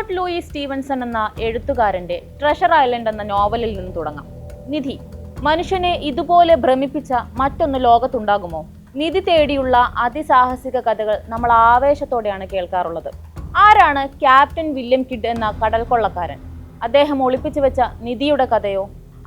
Edward Louis Stephenson എന്ന എഴുത്തുകാരന്റെ treasure island എന്ന നോവലിൽ നിന്ന് തുടങ്ങാം. നിധി. മനുഷ്യനെ ഇതുപോലെ ഭ്രമിപ്പിച്ച മറ്റൊന്ന് ലോകത്തുണ്ടാകുമോ? നിധി തേടിയുള്ള അതിസാഹസിക കഥകൾ നമ്മൾ ആവേശത്തോടെയാണ് കേൾക്കാറുള്ളത്. ആരാണ് ക്യാപ്റ്റൻ വില്യം കിഡ് എന്ന കടൽ കൊള്ളക്കാരൻ? അദ്ദേഹം ഒളിപ്പിച്ചു വെച്ച നിധിയുടെ കഥയോ?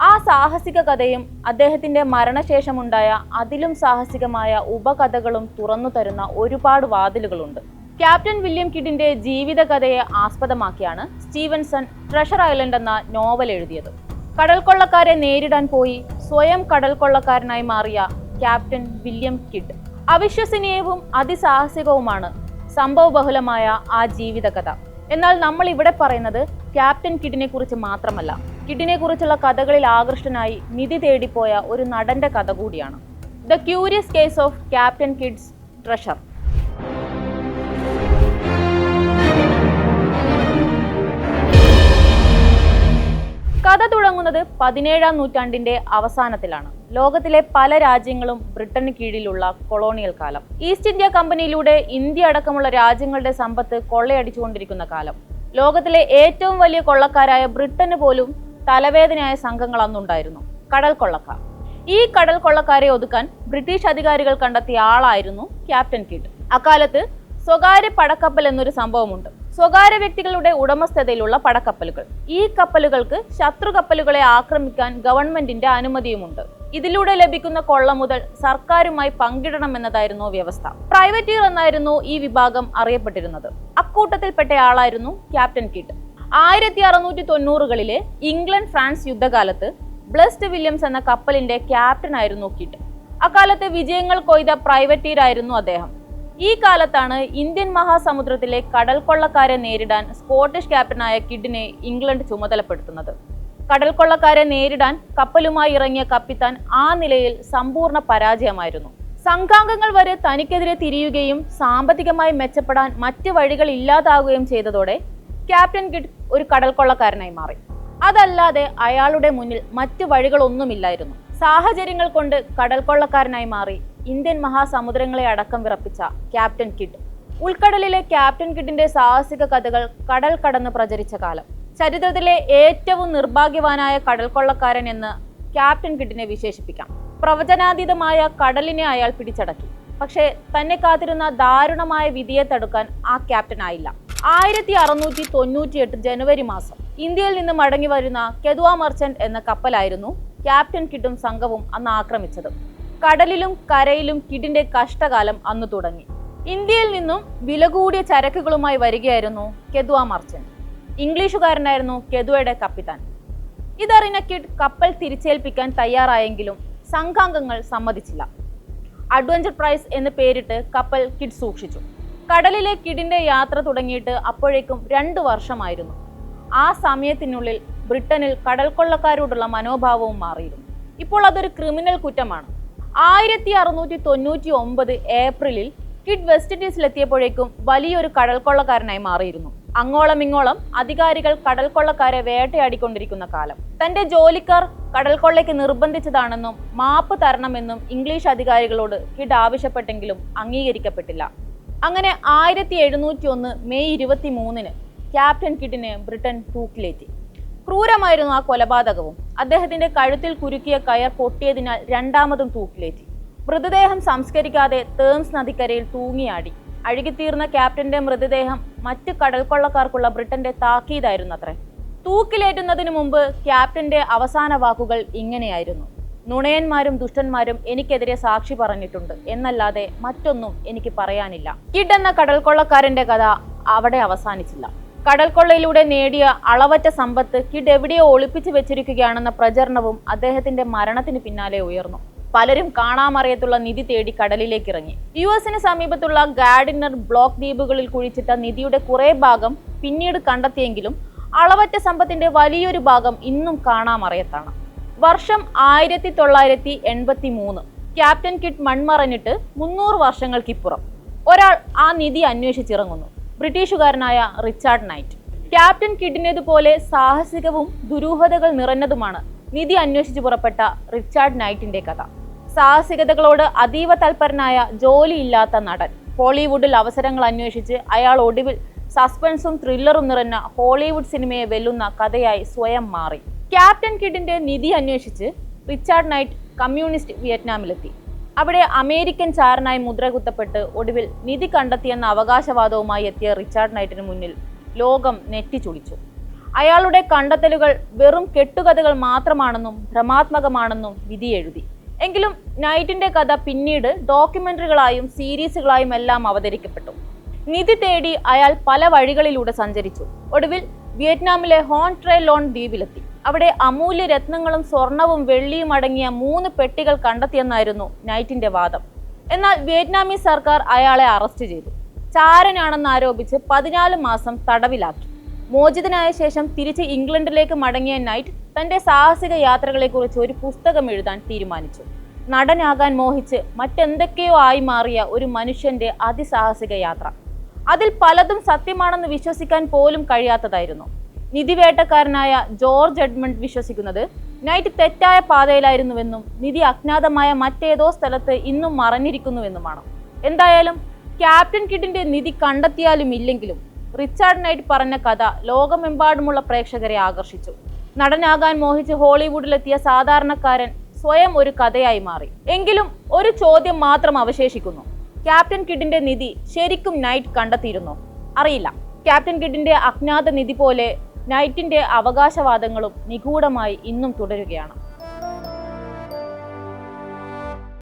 ആ സാഹസിക കഥയും അദ്ദേഹത്തിന്റെ മരണശേഷമുണ്ടായ അതിലും സാഹസികമായ ഉപകഥകളും തുറന്നു തരുന്ന ഒരുപാട് വാതിലുകളുണ്ട്. ക്യാപ്റ്റൻ വില്യം കിഡിന്റെ ജീവിതകഥയെ ആസ്പദമാക്കിയാണ് സ്റ്റീവൻസൺ ട്രഷർ ഐലൻഡ് എന്ന നോവൽ എഴുതിയത്. കടൽക്കൊള്ളക്കാരെ നേരിടാൻ പോയി സ്വയം കടൽക്കൊള്ളക്കാരനായി മാറിയ ക്യാപ്റ്റൻ വില്യം കിഡ് അവിശ്വസനീയവും അതിസാഹസികവുമാണ് സംഭവബഹുലമായ ആ ജീവിതകഥ. എന്നാൽ നമ്മൾ ഇവിടെ പറയുന്നത് ക്യാപ്റ്റൻ കിഡിനെ കുറിച്ച് മാത്രമല്ല, കിഡിനെ കുറിച്ചുള്ള കഥകളിൽ ആകൃഷ്ടനായി നിധി തേടിപ്പോയ ഒരു നടന്റെ കഥ കൂടിയാണ്. The curious case of Captain Kidd's treasure. കഥ തുടങ്ങുന്നത് 17-ാം നൂറ്റാണ്ടിന്റെ അവസാനത്തിലാണ്. ലോകത്തിലെ പല രാജ്യങ്ങളും ബ്രിട്ടന് കീഴിലുള്ള കൊളോണിയൽ കാലം. ഈസ്റ്റ് ഇന്ത്യ കമ്പനിയിലൂടെ ഇന്ത്യ അടക്കമുള്ള രാജ്യങ്ങളുടെ സമ്പത്ത് കൊള്ളയടിച്ചുകൊണ്ടിരിക്കുന്ന കാലം. ലോകത്തിലെ ഏറ്റവും വലിയ കൊള്ളക്കാരായ ബ്രിട്ടന് പോലും തലവേദനയായ സംഘങ്ങൾ അന്നുണ്ടായിരുന്നു, കടൽ കൊള്ളക്കാർ. ഈ കടൽ കൊള്ളക്കാരെ ഒതുക്കാൻ ബ്രിട്ടീഷ് അധികാരികൾ കണ്ടെത്തിയ ആളായിരുന്നു ക്യാപ്റ്റൻ കിഡ്. അക്കാലത്ത് സ്വകാര്യ പടക്കപ്പൽ എന്നൊരു സംഭവമുണ്ട്. സ്വകാര്യ വ്യക്തികളുടെ ഉടമസ്ഥതയിലുള്ള പടക്കപ്പലുകൾ. ഈ കപ്പലുകൾക്ക് ശത്രു കപ്പലുകളെ ആക്രമിക്കാൻ ഗവൺമെന്റിന്റെ അനുമതിയുമുണ്ട്. ഇതിലൂടെ ലഭിക്കുന്ന കൊള്ള മുതൽ സർക്കാരുമായി പങ്കിടണമെന്നതായിരുന്നു വ്യവസ്ഥ. പ്രൈവറ്റീർ എന്നായിരുന്നു ഈ വിഭാഗം അറിയപ്പെട്ടിരുന്നത്. അക്കൂട്ടത്തിൽപ്പെട്ടയാളായിരുന്നു ക്യാപ്റ്റൻ കിഡ്. 1690കളിലെ ഇംഗ്ലണ്ട് ഫ്രാൻസ് യുദ്ധകാലത്ത് ബ്ലസ്ഡ് വില്യംസ് എന്ന കപ്പലിന്റെ ക്യാപ്റ്റൻ ആയിരുന്നു കിഡ്. അക്കാലത്ത് വിജയങ്ങൾ കൊയ്ത പ്രൈവറ്റീർ ആയിരുന്നു അദ്ദേഹം. ഈ കാലത്താണ് ഇന്ത്യൻ മഹാസമുദ്രത്തിലെ കടൽ കൊള്ളക്കാരെ നേരിടാൻ സ്കോട്ടിഷ് ക്യാപ്റ്റനായ കിഡിനെ ഇംഗ്ലണ്ട് ചുമതലപ്പെടുത്തുന്നത്. കടൽ കൊള്ളക്കാരെ നേരിടാൻ കപ്പലുമായി ഇറങ്ങിയ കപ്പിത്താൻ ആ നിലയിൽ സമ്പൂർണ്ണ പരാജയമായിരുന്നു. സംഘാംഗങ്ങൾ വരെ തനിക്കെതിരെ തിരിയുകയും സാമ്പത്തികമായി മെച്ചപ്പെടാൻ മറ്റ് വഴികൾ ഇല്ലാതാകുകയും ചെയ്തതോടെ ക്യാപ്റ്റൻ കിഡ് ഒരു കടൽ കൊള്ളക്കാരനായി മാറി. അതല്ലാതെ അയാളുടെ മുന്നിൽ മറ്റ് വഴികളൊന്നുമില്ലായിരുന്നു. സാഹചര്യങ്ങൾ കൊണ്ട് കടൽ കൊള്ളക്കാരനായി മാറി ഇന്ത്യൻ മഹാസമുദ്രങ്ങളെ അടക്കം വിറപ്പിച്ച ക്യാപ്റ്റൻ കിഡ്. ഉൾക്കടലിലെ ക്യാപ്റ്റൻ കിഡിന്റെ സാഹസിക കഥകൾ കടൽ കടന്ന് പ്രചരിച്ച കാലം. ചരിത്രത്തിലെ ഏറ്റവും നിർഭാഗ്യവാനായ കടൽ കൊള്ളക്കാരൻ എന്ന് ക്യാപ്റ്റൻ കിഡിനെ വിശേഷിപ്പിക്കാം. പ്രവചനാതീതമായ കടലിനെ അയാൾ പിടിച്ചടക്കി. പക്ഷേ തന്നെ കാത്തിരുന്ന ദാരുണമായ വിധിയെ തടുക്കാൻ ആ ക്യാപ്റ്റൻ ആയില്ല. 1698 ജനുവരി മാസം ഇന്ത്യയിൽ നിന്ന് മടങ്ങി വരുന്ന കെദ്വ മർച്ചന്റ് എന്ന കപ്പലായിരുന്നു ക്യാപ്റ്റൻ കിഡും സംഘവും അന്ന് ആക്രമിച്ചത്. കടലിലും കരയിലും കിഡിന്റെ കഷ്ടകാലം അന്ന് തുടങ്ങി. ഇന്ത്യയിൽ നിന്നും വില കൂടിയ ചരക്കുകളുമായി വരികയായിരുന്നു കെദ്വ മർച്ചന്റ്. ഇംഗ്ലീഷുകാരനായിരുന്നു കെദ്വയുടെ കപ്പിത്താൻ. ഇതറിഞ്ഞ കിഡ് കപ്പൽ തിരിച്ചേൽപ്പിക്കാൻ തയ്യാറായെങ്കിലും സംഘാംഗങ്ങൾ സമ്മതിച്ചില്ല. അഡ്വഞ്ചർ പ്രൈസ് എന്ന് പേരിട്ട് കപ്പൽ കിഡ് സൂക്ഷിച്ചു. കടലിലെ കിഡിന്റെ യാത്ര തുടങ്ങിയിട്ട് അപ്പോഴേക്കും 2 വർഷമായിരുന്നു. ആ സമയത്തിനുള്ളിൽ ബ്രിട്ടനിൽ കടൽ കൊള്ളക്കാരോടുള്ള മനോഭാവവും മാറിയിരുന്നു. ഇപ്പോൾ അതൊരു ക്രിമിനൽ കുറ്റമാണ്. 1699 ഏപ്രിലിൽ കിഡ് വെസ്റ്റ് ഇൻഡീസിലെത്തിയപ്പോഴേക്കും വലിയൊരു കടൽ കൊള്ളക്കാരനായി മാറിയിരുന്നു. അങ്ങോളം ഇങ്ങോളം അധികാരികൾ കടൽ കൊള്ളക്കാരെ വേട്ടയാടിക്കൊണ്ടിരിക്കുന്ന കാലം. തന്റെ ജോലിക്കാർ കടൽ കൊള്ളയ്ക്ക് നിർബന്ധിച്ചതാണെന്നും മാപ്പ് തരണമെന്നും ഇംഗ്ലീഷ് അധികാരികളോട് കിഡ് ആവശ്യപ്പെട്ടെങ്കിലും അംഗീകരിക്കപ്പെട്ടില്ല. അങ്ങനെ 1701 മെയ് 23-ന് ക്യാപ്റ്റൻ കിഡിനെ ബ്രിട്ടൻ തൂക്കിലേറ്റി. ക്രൂരമായിരുന്നു ആ കൊലപാതകവും. അദ്ദേഹത്തിന്റെ കഴുത്തിൽ കുരുക്കിയ കയർ പൊട്ടിയതിനാൽ രണ്ടാമതും തൂക്കിലേറ്റി. മൃതദേഹം സംസ്കരിക്കാതെ തേംസ് നദിക്കരയിൽ തൂങ്ങിയാടി. അഴുകിത്തീർന്ന ക്യാപ്റ്റന്റെ മൃതദേഹം മറ്റ് കടൽ കൊള്ളക്കാർക്കുള്ള ബ്രിട്ടന്റെ താക്കീതായിരുന്നത്രേ. തൂക്കിലേറ്റുന്നതിനു മുമ്പ് ക്യാപ്റ്റന്റെ അവസാന വാക്കുകൾ ഇങ്ങനെയായിരുന്നു: നുണയന്മാരും ദുഷ്ടന്മാരും എനിക്കെതിരെ സാക്ഷി പറഞ്ഞിട്ടുണ്ട്, എന്നല്ലാതെ മറ്റൊന്നും എനിക്ക് പറയാനില്ല. കിഡ് എന്ന കടൽ കൊള്ളക്കാരന്റെ കഥ അവിടെ അവസാനിച്ചില്ല. കടൽ കൊള്ളയിലൂടെ നേടിയ അളവറ്റ സമ്പത്ത് കിഡ് എവിടെയോ ഒളിപ്പിച്ചു വെച്ചിരിക്കുകയാണെന്ന പ്രചരണവും അദ്ദേഹത്തിന്റെ മരണത്തിന് പിന്നാലെ ഉയർന്നു. പലരും കാണാമറിയത്തുള്ള നിധി തേടി കടലിലേക്ക് ഇറങ്ങി. US-ന് സമീപത്തുള്ള ഗാർഡിനർ ബ്ലോക്ക് ദ്വീപുകളിൽ കുഴിച്ചിട്ട നിധിയുടെ കുറെ ഭാഗം പിന്നീട് കണ്ടെത്തിയെങ്കിലും അളവറ്റ സമ്പത്തിന്റെ വലിയൊരു ഭാഗം ഇന്നും കാണാമറിയത്താണ്. വർഷം 1983. ക്യാപ്റ്റൻ കിഡ് മൺമറഞ്ഞിട്ട് 300 വർഷങ്ങൾക്കിപ്പുറം ഒരാൾ ആ നിധി അന്വേഷിച്ചിറങ്ങുന്നു. ബ്രിട്ടീഷുകാരനായ റിച്ചാർഡ് നൈറ്റ്. ക്യാപ്റ്റൻ കിഡിനേതുപോലെ സാഹസികവും ദുരൂഹതകൾ നിറഞ്ഞതുമാണ് നിധി അന്വേഷിച്ചു പുറപ്പെട്ട റിച്ചാർഡ് നൈറ്റിന്റെ കഥ. സാഹസികതകളോട് അതീവ തൽപരനായ ജോലിയില്ലാത്ത നടൻ. ഹോളിവുഡിൽ അവസരങ്ങൾ അന്വേഷിച്ച് അയാൾ ഒടുവിൽ സസ്പെൻസും ത്രില്ലറും നിറഞ്ഞ ഹോളിവുഡ് സിനിമയെ വെല്ലുന്ന കഥയായി സ്വയം മാറി. ക്യാപ്റ്റൻ കിഡിന്റെ നിധി അന്വേഷിച്ച് റിച്ചാർഡ് നൈറ്റ് കമ്മ്യൂണിസ്റ്റ് വിയറ്റ്നാമിലെത്തി. അവിടെ അമേരിക്കൻ ചാരനായി മുദ്രകുത്തപ്പെട്ട് ഒടുവിൽ നിധി കണ്ടെത്തിയെന്ന അവകാശവാദവുമായി എത്തിയ റിച്ചാർഡ് നൈറ്റിന് മുന്നിൽ ലോകം നെറ്റിച്ചുളിച്ചു. അയാളുടെ കണ്ടെത്തലുകൾ വെറും കെട്ടുകഥകൾ മാത്രമാണെന്നും ഭ്രമാത്മകമാണെന്നും വിധി എഴുതി. എങ്കിലും നൈറ്റിന്റെ കഥ പിന്നീട് ഡോക്യുമെന്ററികളായും സീരീസുകളായും എല്ലാം അവതരിക്കപ്പെട്ടു. നിധി തേടി അയാൾ പല വഴികളിലൂടെ സഞ്ചരിച്ചു. ഒടുവിൽ വിയറ്റ്നാമിലെ ഹോൺ ട്രെ ലോൺ ദ്വീപിലെത്തി. അവിടെ അമൂല്യ രത്നങ്ങളും സ്വർണവും വെള്ളിയും അടങ്ങിയ 3 പെട്ടികൾ കണ്ടെത്തിയെന്നായിരുന്നു നൈറ്റിന്റെ വാദം. എന്നാൽ വിയറ്റ്നാമീസ് സർക്കാർ അയാളെ അറസ്റ്റ് ചെയ്തു. ചാരനാണെന്ന് ആരോപിച്ച് 14 മാസം തടവിലാക്കി. മോചിതനായ ശേഷം തിരിച്ച് ഇംഗ്ലണ്ടിലേക്ക് മടങ്ങിയ നൈറ്റ് തന്റെ സാഹസിക യാത്രകളെക്കുറിച്ച് ഒരു പുസ്തകം എഴുതാൻ തീരുമാനിച്ചു. നടനാകാൻ മോഹിച്ച് മറ്റെന്തൊക്കെയോ ആയി മാറിയ ഒരു മനുഷ്യന്റെ അതിസാഹസിക യാത്ര. അതിൽ പലതും സത്യമാണെന്ന് വിശ്വസിക്കാൻ പോലും കഴിയാത്തതായിരുന്നു. നിധിവേട്ടക്കാരനായ ജോർജ് എഡ്മണ്ട് വിശ്വസിക്കുന്നത് നൈറ്റ് തെറ്റായ പാതയിലായിരുന്നുവെന്നും നിധി അജ്ഞാതമായ മറ്റേതോ സ്ഥലത്ത് ഇന്നും മറഞ്ഞിരിക്കുന്നുവെന്നുമാണ്. എന്തായാലും ക്യാപ്റ്റൻ കിഡിന്റെ നിധി കണ്ടെത്തിയാലും ഇല്ലെങ്കിലും റിച്ചാർഡ് നൈറ്റ് പറഞ്ഞ കഥ ലോകമെമ്പാടുമുള്ള പ്രേക്ഷകരെ ആകർഷിച്ചു. നടനാകാൻ മോഹിച്ച് ഹോളിവുഡിലെത്തിയ സാധാരണക്കാരൻ സ്വയം ഒരു കഥയായി മാറി. എങ്കിലും ഒരു ചോദ്യം മാത്രം അവശേഷിക്കുന്നു. ക്യാപ്റ്റൻ കിഡിന്റെ നിധി ശരിക്കും നൈറ്റ് കണ്ടെത്തിയിരുന്നോ? അറിയില്ല. ക്യാപ്റ്റൻ കിഡിന്റെ അജ്ഞാത നിധി പോലെ നൈറ്റിന്റെ അവകാശവാദങ്ങളും നിഗൂഢമായി ഇന്നും തുടരുകയാണ്.